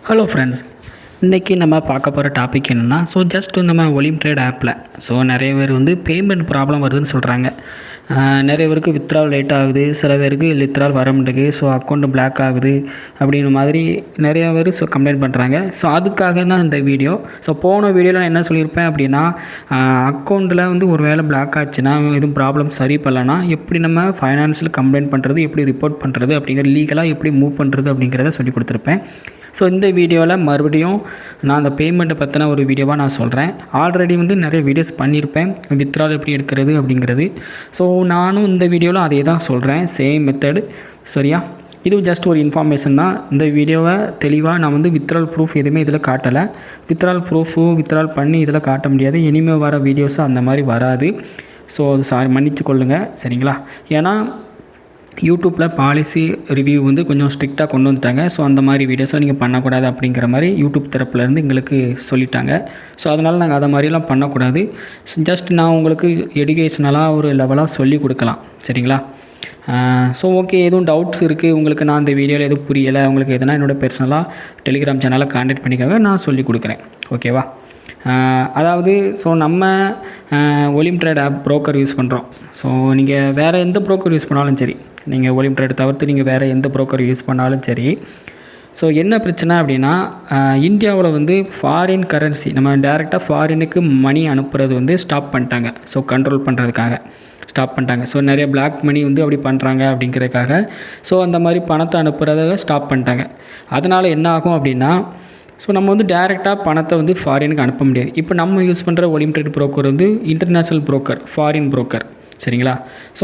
Hello friends, இன்றைக்கி நம்ம பார்க்க போகிற டாபிக் என்னென்னா, ஜஸ்ட் நம்ம ஒலிம் ட்ரேட் ஆப்பில் நிறைய பேர் பேமெண்ட் ப்ராப்ளம் வருதுன்னு சொல்கிறாங்க. நிறைய பேருக்கு வித்ட்ரால் லேட் ஆகுது, சில பேருக்கு வித்ட்ரால் வர மாட்டேங்குது, அக்கௌண்ட் பிளாக் ஆகுது அப்படின்ற மாதிரி நிறையா பேர் கம்ப்ளைண்ட் பண்ணுறாங்க. அதுக்காக தான் இந்த வீடியோ. போன வீடியோவில் நான் என்ன சொல்லியிருப்பேன் அப்படின்னா, அக்கௌண்ட்டில் ஒரு வேளை பிளாக் ஆச்சுன்னா, எதுவும் ப்ராப்ளம் சரி பண்ணலன்னா எப்படி நம்ம ஃபைனான்ஸில் கம்ப்ளைண்ட் பண்ணுறது, எப்படி ரிப்போர்ட் பண்ணுறது அப்படிங்கிற லீகலாக எப்படி மூவ் பண்ணுறது அப்படிங்கிறத சொல்லி கொடுத்துருப்பேன். இந்த வீடியோவில் மறுபடியும் நான் அந்த பேமெண்ட்டை பற்றின ஒரு வீடியோவாக நான் சொல்கிறேன். ஆல்ரெடி நிறைய வீடியோஸ் பண்ணியிருப்பேன், வித்ட்ரால் எப்படி எடுக்கிறது அப்படிங்கிறது. நானும் இந்த வீடியோவில் அதே தான் சொல்கிறேன், சேம் மெத்தடு. சரியா? இது ஜஸ்ட் ஒரு இன்ஃபார்மேஷன் தான். இந்த வீடியோவை தெளிவாக நான் வித்ட்ரால் ப்ரூஃப் எதுவுமே இதில் காட்டலை. வித்ட்ரால் பண்ணி இதில் காட்ட முடியாது. இனிமேல் வர வீடியோஸ் அந்த மாதிரி வராது. சாரி, மன்னிச்சு கொள்ளுங்கள். சரிங்களா? ஏன்னா யூடியூப்பில் பாலிசி ரிவ்யூ கொஞ்சம் ஸ்ட்ரிக்டாக கொண்டு வந்துட்டாங்க. அந்த மாதிரி வீடியோஸில் நீங்கள் பண்ணக்கூடாது அப்படிங்கிற மாதிரி யூடியூப் தரப்புலேருந்து எங்களுக்கு சொல்லிட்டாங்க. அதனால் நாங்கள் அதை மாதிரிலாம் பண்ணக்கூடாது. ஜஸ்ட் நான் உங்களுக்கு எடுகேஷனலாக ஒரு லெவலாக சொல்லி கொடுக்கலாம். சரிங்களா? ஓகே, எதுவும் டவுட்ஸ் இருக்குது உங்களுக்கு, நான் இந்த வீடியோவில் எதுவும் புரியலை உங்களுக்கு எதுனா, என்னோடய பர்சனலாக டெலிகிராம் சேனலில் கான்டாக்ட் பண்ணிக்காக நான் சொல்லி கொடுக்குறேன். ஓகேவா? அதாவது நம்ம ஒலிம் ட்ரேட் ஆப் ப்ரோக்கர் யூஸ் பண்ணுறோம். நீங்கள் வேறு எந்த ப்ரோக்கர் யூஸ் பண்ணாலும் சரி, நீங்கள் ஒலிம் ட்ரேட் தவிர்த்து நீங்கள் வேறு எந்த ப்ரோக்கர் யூஸ் பண்ணாலும் சரி, என்ன பிரச்சனை அப்படின்னா, இந்தியாவில் ஃபாரின் கரன்சி நம்ம டேரெக்டாக ஃபாரினுக்கு மணி அனுப்புறது ஸ்டாப் பண்ணிட்டாங்க. கண்ட்ரோல் பண்ணுறதுக்காக ஸ்டாப் பண்ணிட்டாங்க. நிறைய பிளாக் மணி அப்படி பண்ணுறாங்க அப்படிங்கிறதுக்காக அந்த மாதிரி பணத்தை அனுப்புகிறத ஸ்டாப் பண்ணிட்டாங்க. அதனால் என்ன ஆகும் அப்படின்னா, நம்ம டேரெக்டாக பணத்தை ஃபாரினுக்கு அனுப்ப முடியாது. இப்போ நம்ம யூஸ் பண்ணுற Olymp Trade broker international broker, foreign broker. சரிங்களா?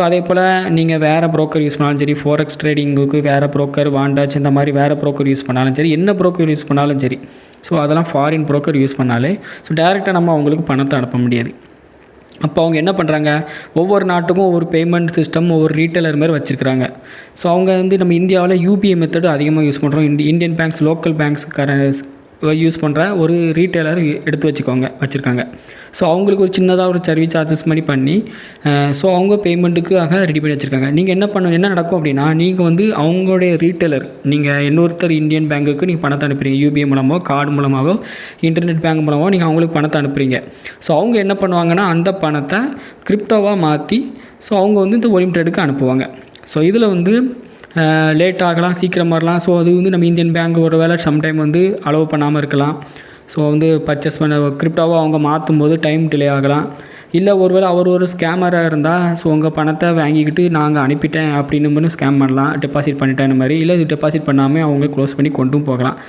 அதே போல் நீங்கள் வேறு ப்ரோக்கர் யூஸ் பண்ணாலும் சரி, ஃபோரெக்ஸ் ட்ரேடிங்குக்கு வேறு ப்ரோக்கர், வாண்டாச் இந்த மாதிரி வேறு ப்ரோக்கர் யூஸ் பண்ணாலும் சரி, என்ன ப்ரோக்கர் யூஸ் பண்ணாலும் சரி, அதெல்லாம் ஃபாரின் ப்ரோக்கர் யூஸ் பண்ணாலே டேரெக்டாக நம்ம அவங்களுக்கு பணத்தை அனுப்ப முடியாது. அப்போ அவங்க என்ன பண்ணுறாங்க, ஒவ்வொரு நாட்டுக்கும் ஒவ்வொரு பேமெண்ட் சிஸ்டம், ஒவ்வொரு ரீட்டைலர் மாதிரி வச்சுருக்காங்க. அவங்க நம்ம இந்தியாவில் யூபிஐ மெத்தடு அதிகமாக யூஸ் பண்ணுறோம். Indian banks, local banks use பண்ணுற ஒரு ரீட்டைலர் எடுத்து வச்சுருக்காங்க. அவங்களுக்கு ஒரு சின்னதாக ஒரு சர்வீஸ் சார்ஜஸ் மாதிரி பண்ணி அவங்க பேமெண்ட்டுக்காக ரெடி பண்ணி வச்சுருக்காங்க. நீங்கள் என்ன நடக்கும் அப்படின்னா, நீங்கள் அவங்களுடைய ரீட்டைலர், நீங்கள் இன்னொருத்தர் இந்தியன் பேங்க்குக்கு நீங்கள் பணத்தை அனுப்புறீங்க, யூபிஐ மூலமாக, கார்டு மூலமாகவோ, இன்டர்நெட் பேங்க் மூலமாக நீங்கள் அவங்களுக்கு பணத்தை அனுப்புகிறீங்க. அவங்க என்ன பண்ணுவாங்கன்னா, அந்த பணத்தை கிரிப்டோவாக மாற்றி அவங்க இந்த ஒலிம் ட்ரேடுக்கு அனுப்புவாங்க. இதில் லேட் ஆகலாம், சீக்கிரம் வரலாம். அது நம்ம இந்தியன் பேங்க் ஒரு வேளை சம்டைம் அலோவ் பண்ணாமல் இருக்கலாம். பர்ச்சேஸ் பண்ண கிரிப்டோவாக அவங்க மாற்றும் போது டைம் டிலே ஆகலாம். இல்லை ஒருவேளை அவர் ஒரு ஸ்கேமராக இருந்தால் உங்கள் பணத்தை வாங்கிக்கிட்டு நாங்கள் அனுப்பிட்டேன் அப்படின்னு ஸ்கேம் பண்ணலாம், டெபாசிட் பண்ணிட்டேன் இந்த மாதிரி. இல்லை டெபாசிட் பண்ணாமல் அவங்க க்ளோஸ் பண்ணி கொண்டும் போகலாம்.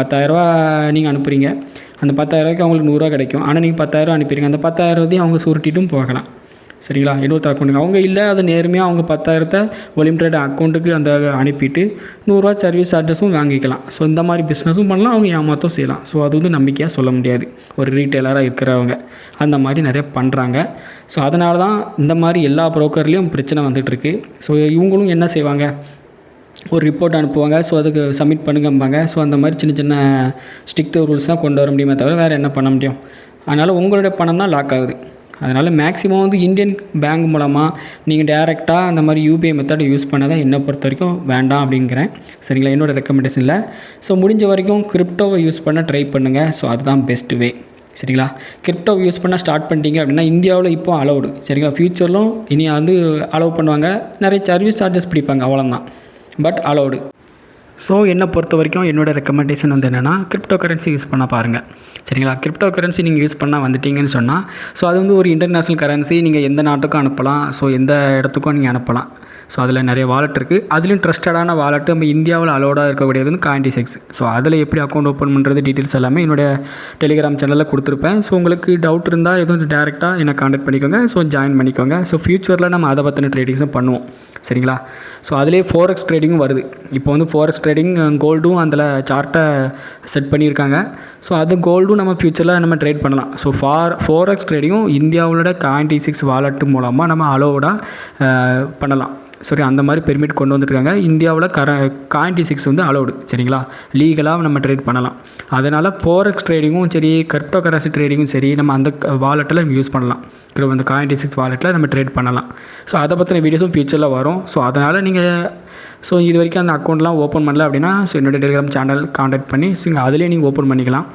10,000 நீங்கள் அனுப்புகிறீங்க, அந்த 10,000 அவங்களுக்கு 100 கிடைக்கும். ஆனால் நீங்கள் 10,000 அனுப்பிடுங்க, அந்த 10,000 அவங்க சுருட்டிட்டும் போகலாம். சரிங்களா? இன்னொருத்தர் அக்கௌண்ட்டுக்கு அவங்க இல்லை, அது நேர்மையாக அவங்க 10,000 ஒலிம் ட்ரேட் அக்கௌண்ட்டுக்கு அந்த அனுப்பிட்டு 100 சர்வீஸ் சார்ஜஸும் வாங்கிக்கலாம். இந்த மாதிரி பிஸ்னஸும் பண்ணலாம், அவங்க ஏமாற்றும் செய்யலாம். அது நம்பிக்கையாக சொல்ல முடியாது. ஒரு ரீட்டைலராக இருக்கிறவங்க அந்த மாதிரி நிறைய பண்ணுறாங்க. அதனால தான் இந்த மாதிரி எல்லா ப்ரோக்கர்லேயும் பிரச்சனை வந்துட்டுருக்கு. இவங்களும் என்ன செய்வாங்க, ஒரு ரிப்போர்ட் அனுப்புவாங்க. அதுக்கு சப்மிட் பண்ணுங்கம்பாங்க. அந்த மாதிரி சின்ன சின்ன ஸ்ட்ரிக்ட் ரூல்ஸ் தான் கொண்டு வர முடியுமே தவிர வேறு என்ன பண்ண முடியும். அதனால் உங்களுடைய பணம் தான் லாக் ஆகுது. அதனால் மேக்ஸிமம் இந்தியன் பேங்க் மூலமாக நீங்கள் டேரெக்டாக அந்த மாதிரி யூபிஐ மெத்தட் யூஸ் பண்ணதான் என்னை பொறுத்த வரைக்கும் வேண்டாம் அப்படிங்கிறேன். சரிங்களா? என்னோடய ரெக்கமெண்டேஷனில் முடிஞ்ச வரைக்கும் கிரிப்டோவை யூஸ் பண்ண ட்ரை பண்ணுங்கள். அதுதான் பெஸ்ட் வே. சரிங்களா? கிரிப்டோவை யூஸ் பண்ண ஸ்டார்ட் பண்ணிட்டீங்க அப்படின்னா இந்தியாவில் இப்போ அலௌடு. சரிங்களா? ஃப்யூச்சரிலும் இனி அலோவ் பண்ணுவாங்க. நிறைய சர்வீஸ் சார்ஜஸ் பிடிப்பாங்க, அவ்வளோதான். But allowed. என்னை பொறுத்த வரைக்கும் என்னோடய ரெக்கமெண்டேஷன் என்னென்னா, கிரிப்டோ கரன்சி யூஸ் பண்ண பாருங்கள். சரிங்களா? கிரிப்டோ கரன்சி நீங்கள் யூஸ் பண்ணால் வந்துட்டீங்கன்னு சொன்னால், அது ஒரு இன்டர்நேஷ்னல் கரன்சி. நீங்கள் எந்த நாட்டுக்கும் அனுப்பலாம், எந்த இடத்துக்கும் நீங்கள் அனுப்பலாம். அதில் நிறைய வாலெட் இருக்குது. அதுலேயும் ட்ரஸ்டடான வாலெட்டு நம்ம இந்தியாவில் அலோடாக இருக்கக்கூடியது Cointelex. அதில் எப்படி அக்கௌண்ட் ஓப்பன் பண்ணுறது டீட்டெயில்ஸ் எல்லாமே என்னுடைய டெலிகிராம் சேனலில் கொடுத்துருப்பேன். உங்களுக்கு டவுட் இருந்தால் எதுவும் டேரெக்டாக என்னை கான்டாக்ட் பண்ணிக்கோங்க. ஜாயின் பண்ணிக்கோங்க. ஃப்யூச்சரில் நம்ம அதை பற்றின ட்ரேடிங்ஸும் பண்ணுவோம். சரிங்களா? அதிலே ஃபோரெக்ஸ் ட்ரேடிங்கும் வருது. இப்போ ஃபோரெக்ஸ் ட்ரேடிங் கோல்டும் அதில் சார்ட்டை செட் பண்ணியிருக்காங்க. அது கோல்டும் நம்ம ஃப்யூச்சரில் நம்ம ட்ரேட் பண்ணலாம். ஃபோரெக்ஸ் ட்ரேடிங்கும் இந்தியாவோட Cointelex வாலெட்டு மூலமாக நம்ம அலோடாக பண்ணலாம். அந்த மாதிரி பெர்மிட் கொண்டு வந்துருக்காங்க. இந்தியாவில் Cointelex அலௌடு. சரிங்களா? லீகலாக நம்ம ட்ரேட் பண்ணலாம். அதனால் ஃபோரெக்ஸ் ட்ரேடிங்கும் சரி, கிரிப்டோ கரன்சி ட்ரேடிங்கும் சரி, நம்ம அந்த வாலெட்டில் யூஸ் பண்ணலாம். அந்த Cointelex வாலெட்டில் நம்ம ட்ரேட் பண்ணலாம். அதை பற்றின வீடியோஸும் ஃபியூச்சரில் வரும். வரும். ஸோ அதனால் நீங்கள் இது வரைக்கும் அந்த அக்கௌண்ட்லாம் ஓப்பன் பண்ணல அப்படின்னா என்னோடய டெலிகிராம் சேனல் காண்டாக்ட் பண்ணி அதிலே நீங்கள் ஓப்பன் பண்ணிக்கலாம்.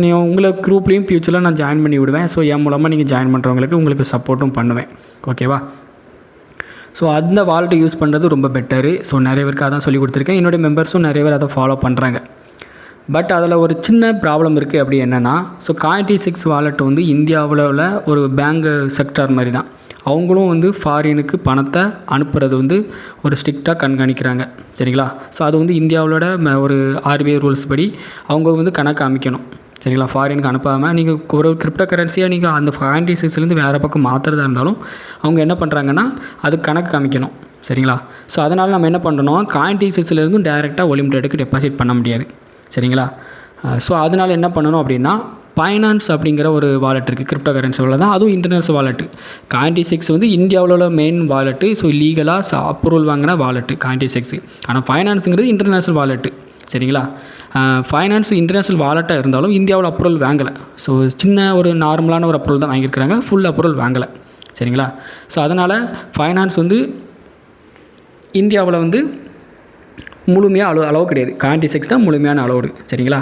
நீங்கள் உங்களை குரூப்லேயும் ஃப்யூச்சரில் நான் ஜாயின் பண்ணி விடுவேன். ஸோ என் மூலமாக நீங்கள் ஜாயின் பண்ணுறவங்களுக்கு உங்களுக்கு சப்போர்ட்டும் பண்ணுவேன். ஓகேவா? ஸோ அந்த வாலெட்டை யூஸ் பண்ணுறது ரொம்ப பெட்டரு. ஸோ நிறைய பேருக்கு அதான் சொல்லி கொடுத்துருக்கேன். என்னுடைய மெம்பர்ஸும் நிறைய பேர் அதை ஃபாலோ பண்ணுறாங்க. பட் அதில் ஒரு சின்ன ப்ராப்ளம் இருக்குது. அப்படி என்னென்னா, ஸோ Coin26 வாலெட் இந்தியாவில் உள்ள ஒரு பேங்க் செக்டார் மாதிரி தான். அவங்களும் ஃபாரினுக்கு பணத்தை அனுப்புறது ஒரு ஸ்ட்ரிக்டாக கண்காணிக்கிறாங்க. சரிங்களா? ஸோ அது இந்தியாவோட ஒரு RBI ரூல்ஸ் படி அவங்க கணக்கு அமைக்கணும். சரிங்களா? ஃபாரினுக்கு அனுப்பாமல் நீங்கள் ஒரு கிரிப்டோ கரன்சியாக நீங்கள் அந்த Coin26லேருந்து வேறு பக்கம் மாற்றுறதா இருந்தாலும் அவங்க என்ன பண்ணுறாங்கன்னா அது கணக்கு காமிக்கணும். சரிங்களா? ஸோ அதனால் நம்ம என்ன பண்ணுறோம், Coin26லேருந்து டேரெக்டாக ஒலிம் ட்ரேடுக்கு டெபாசிட் பண்ண முடியாது. சரிங்களா? ஸோ அதனால் என்ன பண்ணணும் அப்படின்னா, பைனான்ஸ் அப்படிங்கிற ஒரு வாலெட் இருக்குது கிரிப்டோ கரன்சியில் தான். அதுவும் இன்டர்நேஷ்னல் வாலெட்டு. Coin26 இந்தியாவில் உள்ள மெயின் வாலெட்டு. ஸோ லீகலாக அப்ரூவல் வாங்கின வாலெட்டு Coin26. ஆனால் ஃபைனான்ஸுங்கிறது இன்டர்நேஷ்னல் வாலெட்டு. சரிங்களா? ஃபைனான்ஸ் இன்டர்நேஷ்னல் வாலெட்டாக இருந்தாலும் இந்தியாவில் அப்ரூவல் வாங்கலை. ஸோ சின்ன ஒரு நார்மலான ஒரு அப்ரூவல் தான் வாங்கியிருக்கிறாங்க, ஃபுல் அப்ரூவல் வாங்கலை. சரிங்களா? ஸோ அதனால் ஃபைனான்ஸ் இந்தியாவில் முழுமையாக அளவு கிடையாது. Coin26 தான் முழுமையான அளவுடு. சரிங்களா?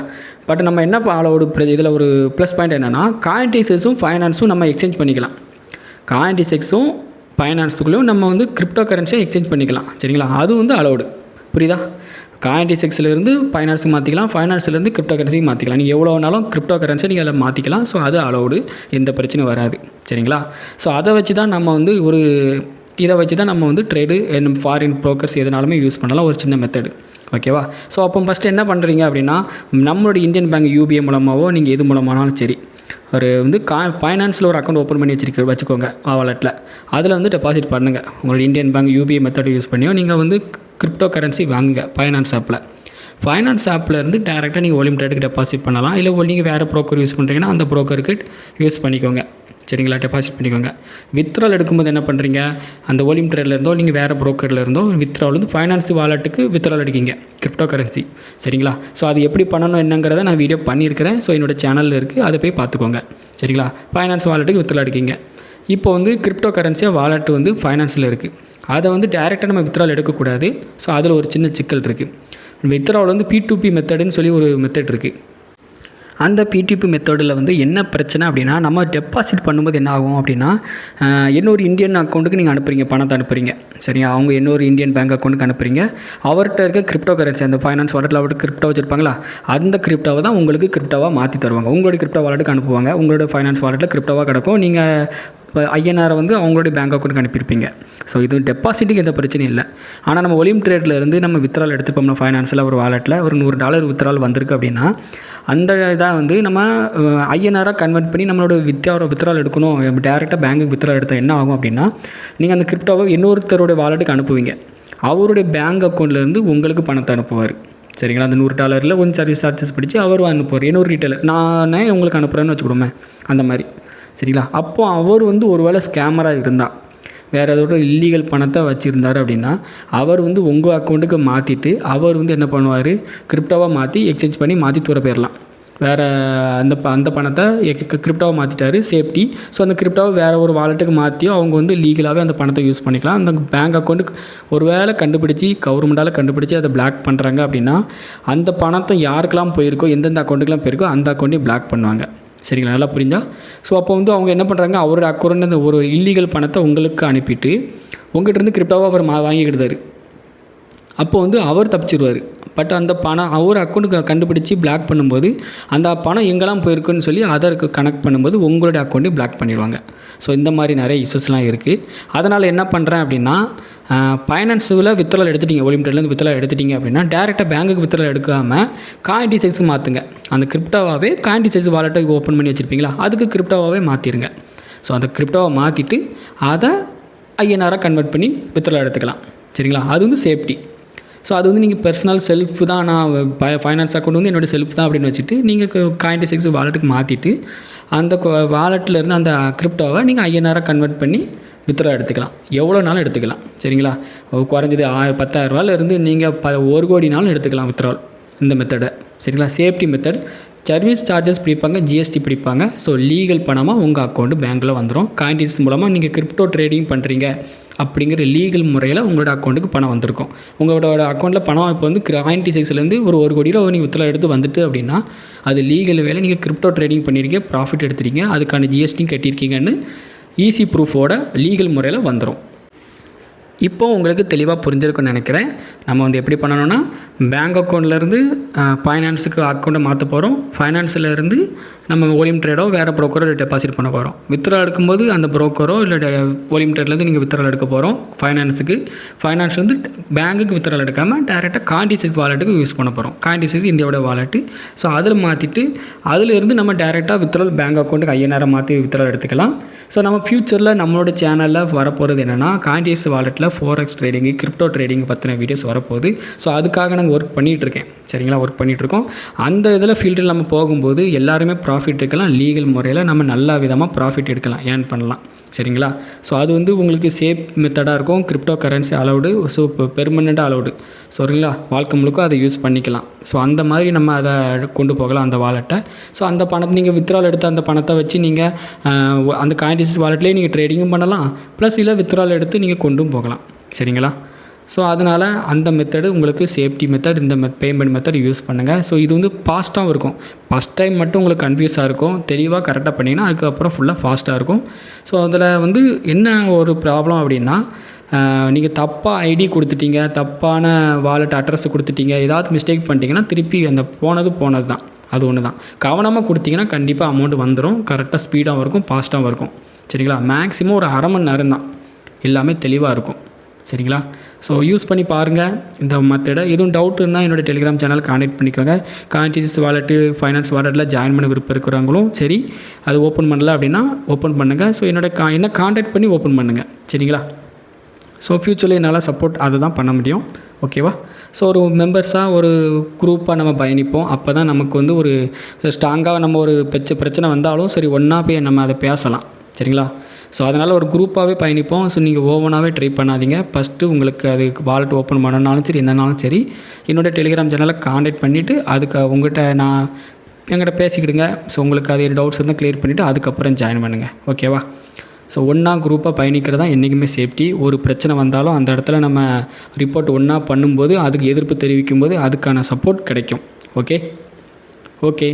பட் நம்ம என்ன அளவுடு இதில் ஒரு ப்ளஸ் பாயிண்ட் என்னென்னா, Coin26ம் ஃபைனான்ஸும் நம்ம எக்ஸ்சேஞ்ச் பண்ணிக்கலாம். Coin26ம் ஃபைனான்ஸுக்குள்ளேயும் நம்ம கிரிப்டோ கரன்சியை எக்ஸ்சேஞ்ச் பண்ணிக்கலாம். சரிங்களா? அது அளவுடு. புரியுதா? Coin26லேருந்து ஃபைனான்ஸுக்கு மாற்றிக்கலாம், ஃபைனான்ஸ்லேருந்து கிரிப்டோ கரன்சிக்கு மாற்றிக்கலாம். நீங்கள் எவ்வளோ வேணாலும் கிரிப்டோ கரன்சியை நீங்கள் அதில் மாற்றிக்கலாம். ஸோ அது அளவுடு, எந்த பிரச்சனையும் வராது. சரிங்களா? ஸோ அதை வச்சு தான் நம்ம இதை வச்சு தான் நம்ம ட்ரேடு ஃபாரின் ப்ரோக்கர்ஸ் எதுனாலுமே யூஸ் பண்ணலாம். ஒரு சின்ன மெத்தடு. ஓகேவா? ஸோ அப்போ ஃபஸ்ட்டு என்ன பண்ணுறீங்க அப்படின்னா, நம்மளோட இந்தியன் பேங்க் UBA மூலமாகவோ நீங்கள் எது மூலமானாலும் சரி, ஒரு ஃபைனான்ஸில் ஒரு அக்கௌண்ட் ஓப்பன் பண்ணி வச்சுக்கோங்க வாலெட்டில். அதில் டெபாசிட் பண்ணுங்கள். உங்களோட Indian bank UBA method use பண்ணியோ நீங்கள் கிரிப்டோ கரன்சி வாங்குங்க ஃபைனான்ஸ் ஆப்பில். ஃபைனான்ஸ் ஆப்பில் இருந்து டேரெக்டாக நீங்கள் ஒலிம் ட்ரேடுக்கு டெபாசிட் பண்ணலாம். இல்லை நீங்கள் வேறு ப்ரோக்கர் யூஸ் பண்ணுறீங்கன்னா அந்த ப்ரோக்கருக்கு யூஸ் பண்ணிக்கோங்க. சரிங்களா? டெபாசிட் பண்ணிக்கோங்க. வித்ட்ரால் எடுக்கும்போது என்ன பண்ணுறீங்க, அந்த ஒலிம் ட்ரேடில் இருந்தோ நீங்கள் வேறு ப்ரோக்கரில் இருந்தோ வித்ட்ரால் ஃபைனான்ஸ் வாலெட்டுக்கு வித்ட்ரால் எடுக்கிங்க கிரிப்டோ கரன்சி. சரிங்களா? ஸோ அது எப்படி பண்ணணும் என்னங்கிறத நான் வீடியோ பண்ணியிருக்கிறேன். ஸோ என்னோடய சேனலில் இருக்குது, அதை போய் பார்த்துக்கோங்க. சரிங்களா? ஃபைனான்ஸ் வாலெட்டுக்கு வித்ட்ரால் எடுக்கிங்க. இப்போ கிரிப்டோ கரன்சியாக வாலெட்டு ஃபைனான்ஸில் இருக்குது. அதை டேரெக்டாக நம்ம வித்ட்ரால் எடுக்கக்கூடாது. ஸோ அதில் ஒரு சின்ன சிக்கல் இருக்குது. வித்ட்ரால் P2P மெத்தடுன்னு சொல்லி ஒரு மெத்தட் இருக்குது. அந்த P2P மெத்தடில் என்ன பிரச்சனை அப்படின்னா, நம்ம டெபாசிட் பண்ணும்போது என்ன ஆகும் அப்படின்னா, இன்னொரு இந்தியன் அக்கௌண்ட்டுக்கு நீங்கள் அனுப்புகிறீங்க, பணத்தை அனுப்புகிறீங்க. சரியா? அவங்க இன்னொரு இந்தியன் பேங்க் அக்கௌண்ட்டுக்கு அனுப்புகிறீங்க. அவர்கிட்ட இருக்க கிரிப்டோ கரன்சி, அந்த ஃபைனான்ஸ் வாலெட்டில் அவர்கிட்ட கிரிப்டோ வச்சுருப்பாங்களா, அந்த கிரிப்டோவை தான் உங்களுக்கு கிரிப்டோவாக மாற்றி தருவாங்க. உங்களுடைய கிரிப்டோ வாலெட்டுக்கு அனுப்புவாங்க. உங்களோட ஃபைனான்ஸ் வாலெட்டில் கிரிப்டோவாக கிடக்கும். நீங்கள் இப்போ INR அவங்களுடைய பேங்க் அக்கௌண்ட்டுக்கு அனுப்பியிருப்பீங்க. ஸோ இது டெபாசிட்டுக்கு எந்த பிரச்சனையும் இல்லை. ஆனால் நம்ம ஒலிம் ட்ரேடில் இருந்து நம்ம வித்ட்ரால் எடுத்துப்போம்னா ஃபைனான்ஸில் ஒரு வாலெட்டில் ஒரு $100 வித்ட்ரால் வந்திருக்கு அப்படின்னா, அந்த இதாக நம்ம INR கன்வெர்ட் பண்ணி நம்மளோட வித்ட்ரால் எடுக்கணும். டேரெக்டாக பேங்க்குக்கு வித்ட்ரால் எடுத்தால் என்ன ஆகும் அப்படின்னா, நீங்கள் அந்த கிரிப்டோவை இன்னொருத்தருடைய வாலெட்டுக்கு அனுப்புவீங்க. அவருடைய பேங்க் அக்கௌண்ட்லேருந்து உங்களுக்கு பணத்தை அனுப்புவார். சரிங்களா? அந்த $100 கொஞ்சம் சர்வீஸ் சார்ஜஸ் பிடிச்சி அவர் அனுப்புவார். இன்னொரு ரீட்டைலர் நானே உங்களுக்கு அனுப்புகிறேன்னு வச்சுக்கிடுமே, அந்த மாதிரி. சரிங்களா? அப்போது அவர் ஒரு வேளை ஸ்கேமராக இருந்தால், வேறு ஏதோட இல்லீகல் பணத்தை வச்சுருந்தார் அப்படின்னா, அவர் உங்கள் அக்கௌண்ட்டுக்கு மாற்றிட்டு அவர் என்ன பண்ணுவார், கிரிப்டோவாக மாற்றி எக்ஸ்சேஞ்ச் பண்ணி மாற்றி தூர போயிடலாம். வேறு அந்த பணத்தை கிரிப்டோவாக மாற்றிட்டாரு, சேஃப்டி. ஸோ அந்த கிரிப்டோவை வேறு ஒரு வாலெட்டுக்கு மாற்றியோ அவங்க லீகலாகவே அந்த பணத்தை யூஸ் பண்ணிக்கலாம். அந்த பேங்க் அக்கௌண்ட்டுக்கு ஒரு வேளை கண்டுபிடிச்சி கவர்மெண்டால் கண்டுபிடிச்சி அதை பிளாக் பண்ணுறாங்க அப்படின்னா, அந்த பணத்தை யாருக்கெல்லாம் போயிருக்கோ, எந்தெந்த அக்கௌண்ட்டுக்கெலாம் போயிருக்கோ அந்த அக்கௌண்ட்டையும் பிளாக் பண்ணுவாங்க. சரிங்களா? நல்லா புரிஞ்சா? ஸோ அப்போ அவங்க என்ன பண்ணுறாங்க, அவரோட அக்கௌண்ட் அந்த ஒரு இல்லீகல் பணத்தை உங்களுக்கு அனுப்பிட்டு உங்கள்கிட்ட கிரிப்டோவாக அவர் வாங்கிக்கிட்டார். அப்போ அவர் தப்பிச்சிருவார். பட் அந்த பணம் அவர் அக்கௌண்ட்டுக்கு கண்டுபிடிச்சி பிளாக் பண்ணும்போது அந்த பணம் எங்கெல்லாம் போயிருக்குன்னு சொல்லி அதற்கு கனெக்ட் பண்ணும்போது உங்களுடைய அக்கௌண்ட்டையும் பிளாக் பண்ணிடுவாங்க. ஸோ இந்த மாதிரி நிறைய இஷ்யூஸ்லாம் இருக்குது. அதனால் என்ன பண்ணுறேன் அப்படின்னா, ஃபைனான்ஸில் வித்ட்ரால் எடுத்துட்டிங்க, ஒலிம் ட்ரேட்லேருந்து வித்ட்ரால் எடுத்துட்டிங்க அப்படின்னா டேரெக்டாக பேங்க்குக்கு வித்ட்ரால் எடுக்காமல் Coin26க்கு மாற்றுங்க. அந்த கிரிப்டோவாகவே Coin26 வாலெட்டை ஓப்பன் பண்ணி வச்சுருப்பீங்களா, அதுக்கு கிரிப்டோவாகவே மாற்றிடுங்க. ஸோ அந்த கிரிப்டோவை மாற்றிட்டு அதை INR கன்வெர்ட் பண்ணி வித்ட்ரால் எடுத்துக்கலாம். சரிங்களா? அது சேஃப்டி. ஸோ அது நீங்கள் பர்சனல் செல்ஃப் தான், நான் ஃபைனான்ஸ் அக்கௌண்ட் என்னோடய செல்ஃப் தான் அப்படின்னு வச்சுட்டு நீங்கள் Coin26 வாலெட்டுக்கு மாற்றிட்டு அந்த வாலெட்டில் இருந்து அந்த கிரிப்டோவை நீங்கள் INR கன்வெர்ட் பண்ணி வித்ட்ரா எடுத்துக்கலாம். எவ்வளோ நாளும் எடுத்துக்கலாம். சரிங்களா? குறைஞ்சது 10,000 இருந்து நீங்கள் 1 கோடினாலும் எடுத்துக்கலாம் வித்ட்ரால், இந்த மெத்தடை. சரிங்களா? Safety method. சர்வீஸ் சார்ஜஸ் பிடிப்பாங்க, GST பிடிப்பாங்க. ஸோ லீகல் பணமாக உங்கள் அக்கௌண்ட்டு பேங்க்கில் வந்துடும். Coin26 மூலமாக நீங்கள் கிரிப்டோ ட்ரேடிங் பண்ணுறீங்க அப்படிங்கிற லீகல் முறையில் உங்களோட அக்கௌண்ட்டுக்கு பணம் வந்திருக்கும். உங்களோட அக்கௌண்ட்டில் பணம் இப்போ வந்து INT6லேருந்து ஒரு கோடி ரூபா நீங்கள் வித்ட்ரா எடுத்து வந்துட்டு அப்படின்னா அது லீகல் வேலை. நீங்கள் கிரிப்டோ ட்ரேடிங் பண்ணியிருக்கீங்க, ப்ராஃபிட் எடுத்துருக்கீங்க, அதுக்கான ஜிஎஸ்டியும் கட்டியிருக்கீங்கன்னு ஈஸி ப்ரூஃபோட லீகல் முறையில் வந்துடும். இப்போது உங்களுக்கு தெளிவாக புரிஞ்சிருக்குன்னு நினைக்கிறேன். நம்ம வந்து எப்படி பண்ணணும்னா, பேங்க் அக்கௌண்ட்லேருந்து ஃபைனான்ஸுக்கு அக்கௌண்ட்டை மாற்ற போகிறோம். ஃபைனான்ஸிலேருந்து நம்ம வால்யூம் ட்ரேடோ வேறு ப்ரோக்கரோ டெபாசிட் பண்ண போகிறோம். வித்ட்ரா எடுக்கும்போது அந்த ப்ரோக்கரோ இல்லை வால்யூம் ட்ரேட்லேருந்து நீங்கள் வித்ட்ரா எடுக்க போகிறோம் ஃபைனான்ஸுக்கு. ஃபைனான்ஸ்லேருந்து பேங்க்குக்கு வித்ட்ரா எடுக்காமல் டேரெக்டாக CoinT6 வாலெட்டுக்கு யூஸ் பண்ண போகிறோம். CoinT6 இந்தியாவோட வாலெட்டு. ஸோ அதில் மாற்றிட்டு அதிலிருந்து நம்ம டேரெக்டாக வித்ட்ரா பேங்க் அக்கௌண்ட்டுக்கு 5000 மாற்றி வித்ட்ரா எடுத்துக்கலாம். ஸோ நம்ம ஃப்யூச்சரில் நம்மளோட சேனலில் வரப்போகிறது என்னென்னா, CoinT6 வாலெட்டில் ஃபோரெக்ஸ் ட்ரேடிங்கு, கிரிப்டோ ட்ரேடிங் பற்றின வீடியோஸ் வரப்போகுது. ஸோ அதுக்காக நாங்கள் ஒர்க் பண்ணிகிட்ருக்கேன். சரிங்களா, ஒர்க் பண்ணிகிட்ருக்கோம். அந்த இதில் ஃபீல்டில் நம்ம போகும்போது எல்லாருமே ப்ராஃபிட் எடுக்கலாம். லீகல் முறையில் நம்ம நல்ல விதமாக ப்ராஃபிட் எடுக்கலாம், ஏர்ன் பண்ணலாம். சரிங்களா, ஸோ அது வந்து உங்களுக்கு சேஃப் மெத்தடாக இருக்கும். கிரிப்டோ கரன்சி அலவுடு, ஸோ இப்போ பெர்மனெண்ட்டாக அலவுடு. சரிங்களா, வாழ்க்கை முழுக்க அதை யூஸ் பண்ணிக்கலாம். ஸோ அந்த மாதிரி நம்ம அதை கொண்டு போகலாம் அந்த வாலெட்டை. ஸோ அந்த பணத்தை நீங்கள் வித்ட்ரால் எடுத்த அந்த பணத்தை வச்சு நீங்கள் அந்த CoinT6 வாலெட்லேயே நீங்கள் ட்ரேடிங்கும் பண்ணலாம், ப்ளஸ் இல்லை வித்ட்ரால் எடுத்து நீங்கள் கொண்டும் போகலாம். சரிங்களா, ஸோ அதனால் அந்த மெத்தடு உங்களுக்கு சேஃப்டி மெத்தட், இந்த பேமெண்ட் மெத்தட் யூஸ் பண்ணுங்கள். ஸோ இது வந்து ஃபாஸ்ட்டாகவும் இருக்கும். ஃபஸ்ட் டைம் மட்டும் உங்களுக்கு கன்ஃபியூஸாக இருக்கும், தெளிவாக கரெக்டாக பண்ணிங்கன்னா அதுக்கப்புறம் ஃபுல்லாக ஃபாஸ்ட்டாக இருக்கும். ஸோ அதில் வந்து என்ன ஒரு ப்ராப்ளம் அப்படின்னா, நீங்கள் தப்பாக ஐடி கொடுத்துட்டீங்க, தப்பான வாலெட் அட்ரஸ் கொடுத்துட்டீங்க, ஏதாவது மிஸ்டேக் பண்ணிட்டீங்கன்னா திருப்பி அந்த போனது தான். அது ஒன்று தான். கவனமாக கொடுத்தீங்கன்னா கண்டிப்பாக அமௌண்ட் வந்துடும். கரெக்டாக ஸ்பீடாகவும் இருக்கும், ஃபாஸ்ட்டாகவும் இருக்கும். சரிங்களா, மேக்ஸிமம் ஒரு அரை மணி நேரம் தான், எல்லாமே தெளிவாக இருக்கும். சரிங்களா, ஸோ யூஸ் பண்ணி பாருங்கள் இந்த மெத்தடை. எதுவும் டவுட் இருந்தால் என்னோடய டெலிகிராம் சேனல் கான்டெக்ட் பண்ணிக்கோங்க. CoinT6 வாலெட்டு, ஃபைனான்ஸ் வாலெட்டில் ஜாயின் பண்ண விருப்பம் இருக்கிறவங்களும் சரி, அது ஓப்பன் பண்ணல அப்படின்னா ஓப்பன் பண்ணுங்கள். ஸோ என்ன கான்டாக்ட் பண்ணி ஓப்பன் பண்ணுங்கள். சரிங்களா, ஸோ ஃப்யூச்சரில் என்னால் சப்போர்ட் அதை தான் பண்ண முடியும். ஓகேவா, ஸோ ஒரு மெம்பர்ஸாக ஒரு குரூப்பாக நம்ம பயணிப்போம். அப்போ தான் நமக்கு வந்து ஒரு ஸ்ட்ராங்காக நம்ம ஒரு பிரச்சனை வந்தாலும் சரி ஒன்றா போய் நம்ம அதை பேசலாம். சரிங்களா, ஸோ அதனால் ஒரு குரூப்பாகவே பயணிப்போம். ஸோ நீங்கள் ஓவனாகவே ட்ரை பண்ணாதீங்க. ஃபஸ்ட்டு உங்களுக்கு அது வாலெட் ஓப்பன் பண்ணனாலும் சரி என்னன்னாலும் சரி என்னோடய டெலிகிராம் சேனலை கான்டாக்ட் பண்ணிவிட்டு அதுக்கு உங்கள்கிட்ட என்கிட்ட பேசிக்கிடுங்க. ஸோ உங்களுக்கு அது டவுட்ஸ் இருந்தால் க்ளியர் பண்ணிவிட்டு அதுக்கப்புறம் ஜாயின் பண்ணுங்கள். ஓகேவா, ஸோ ஒன்றா குரூப்பாக பயணிக்கிறது தான் என்றைக்குமே சேஃப்டி. ஒரு பிரச்சனை வந்தாலும் அந்த இடத்துல நம்ம ரிப்போர்ட் ஒன்றா பண்ணும்போது அதுக்கு எதிர்ப்பு தெரிவிக்கும்போது அதுக்கான சப்போர்ட் கிடைக்கும். ஓகே.